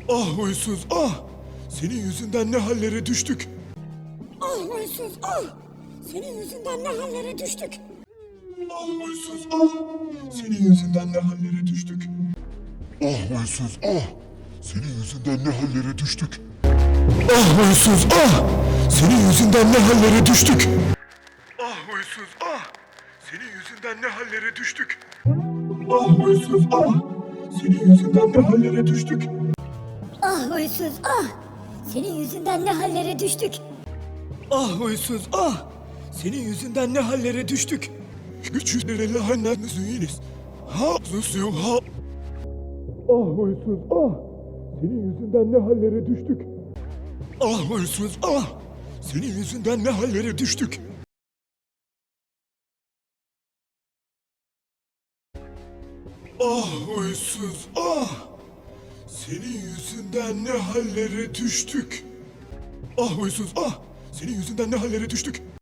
Ah huysuz ah! Senin yüzünden ne hallere düştük. Ah huysuz ah! Senin yüzünden ne hallere düştük. Ah huysuz ah! Senin yüzünden ne hallere düştük. Ah huysuz ah! Senin yüzünden ne hallere düştük. Ah huysuz ah! Senin yüzünden ne hallere düştük. Ah huysuz ah! Senin yüzünden ne hallere düştük. Ah huysuz ah! Senin yüzünden ne hallere düştük. Ah huysuz ah! Senin yüzünden ne hallere düştük. Ah huysuz ah! Senin yüzünden ne hallere düştük. Güçlere lanet müziğiniz. Ha susuyor ha. Ah huysuz ah! Senin yüzünden ne hallere düştük. Ah huysuz ah! Senin yüzünden ne hallere düştük. Ah huysuz ah! Senin yüzünden ne hallere düştük. Ah huysuz ah! Senin yüzünden ne hallere düştük.